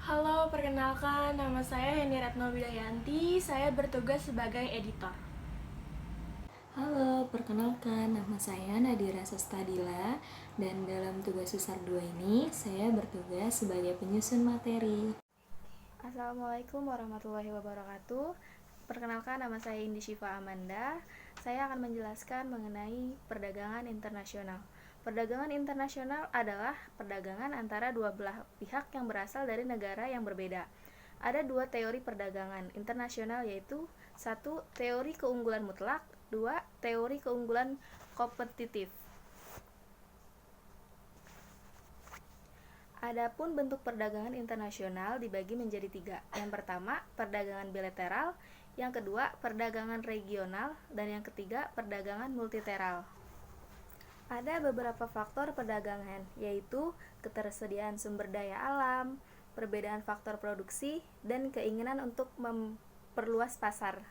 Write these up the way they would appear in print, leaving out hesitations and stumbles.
Halo, perkenalkan nama saya Heni Retno Widayanti. Saya bertugas sebagai editor. Halo, perkenalkan nama saya Nadira Sestadila dan dalam tugas besar 2 ini saya bertugas sebagai penyusun materi. Assalamualaikum warahmatullahi wabarakatuh. Perkenalkan nama saya Indi Syifa Amanda. Saya akan menjelaskan mengenai perdagangan internasional. Perdagangan internasional adalah perdagangan antara dua belah pihak yang berasal dari negara yang berbeda. Ada dua teori perdagangan internasional, yaitu satu, teori keunggulan mutlak, dua, teori keunggulan kompetitif. Adapun bentuk perdagangan internasional dibagi menjadi tiga. Yang pertama, perdagangan bilateral. Yang kedua, perdagangan regional. Dan yang ketiga, perdagangan multilateral. Ada beberapa faktor perdagangan, yaitu ketersediaan sumber daya alam, perbedaan faktor produksi, dan keinginan untuk memperluas pasar.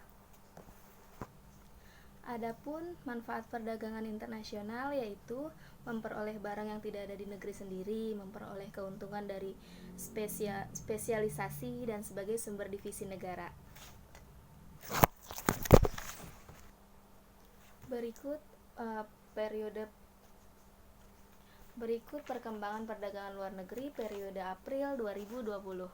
Adapun manfaat perdagangan internasional yaitu memperoleh barang yang tidak ada di negeri sendiri, memperoleh keuntungan dari spesialisasi dan sebagai sumber divisi negara. Berikut perkembangan perdagangan luar negeri periode April 2020.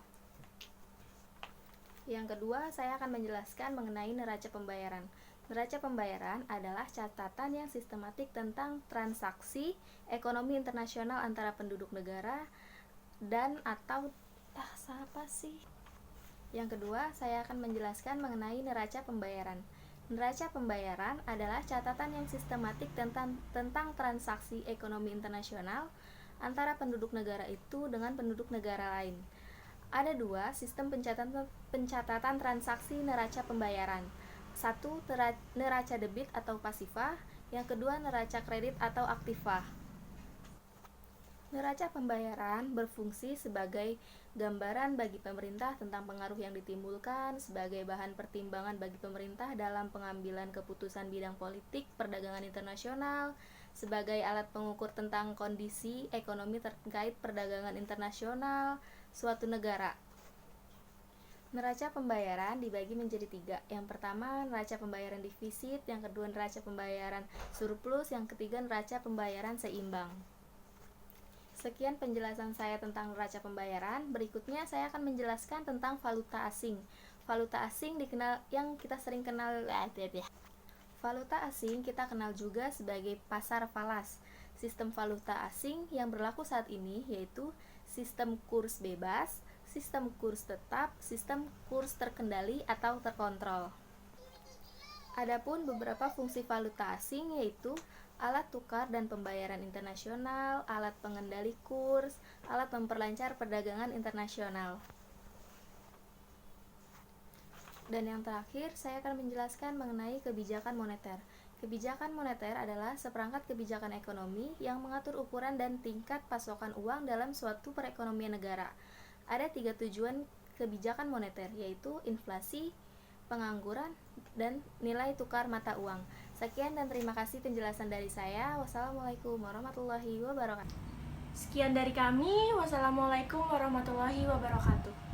Yang kedua, saya akan menjelaskan mengenai neraca pembayaran. Neraca pembayaran adalah catatan yang sistematik tentang transaksi ekonomi internasional antara penduduk negara dan atau Yang kedua, saya akan menjelaskan mengenai neraca pembayaran. Neraca pembayaran adalah catatan yang sistematik tentang transaksi ekonomi internasional antara penduduk negara itu dengan penduduk negara lain. Ada dua sistem pencatatan transaksi neraca pembayaran. Satu, neraca debit atau pasifa. Yang kedua, neraca kredit atau aktiva. Neraca pembayaran berfungsi sebagai gambaran bagi pemerintah tentang pengaruh yang ditimbulkan, sebagai bahan pertimbangan bagi pemerintah dalam pengambilan keputusan bidang politik perdagangan internasional, sebagai alat pengukur tentang kondisi ekonomi terkait perdagangan internasional suatu negara. Neraca pembayaran dibagi menjadi tiga. Yang pertama, neraca pembayaran defisit. Yang kedua, neraca pembayaran surplus. Yang ketiga, neraca pembayaran seimbang. Sekian penjelasan saya tentang neraca pembayaran. Berikutnya saya akan menjelaskan tentang valuta asing. Valuta asing dikenal yang kita sering kenal Valuta asing kita kenal juga sebagai pasar falas. Sistem valuta asing yang berlaku saat ini yaitu sistem kurs bebas, sistem kurs tetap, sistem kurs terkendali atau terkontrol. Adapun beberapa fungsi valuta asing yaitu alat tukar dan pembayaran internasional, alat pengendali kurs, alat memperlancar perdagangan internasional. Dan yang terakhir, saya akan menjelaskan mengenai kebijakan moneter. Kebijakan moneter adalah seperangkat kebijakan ekonomi yang mengatur ukuran dan tingkat pasokan uang dalam suatu perekonomian negara. Ada tiga tujuan kebijakan moneter, yaitu inflasi, pengangguran, dan nilai tukar mata uang. Sekian dan terima kasih penjelasan dari saya. Wassalamualaikum warahmatullahi wabarakatuh. Sekian dari kami. Wassalamualaikum warahmatullahi wabarakatuh.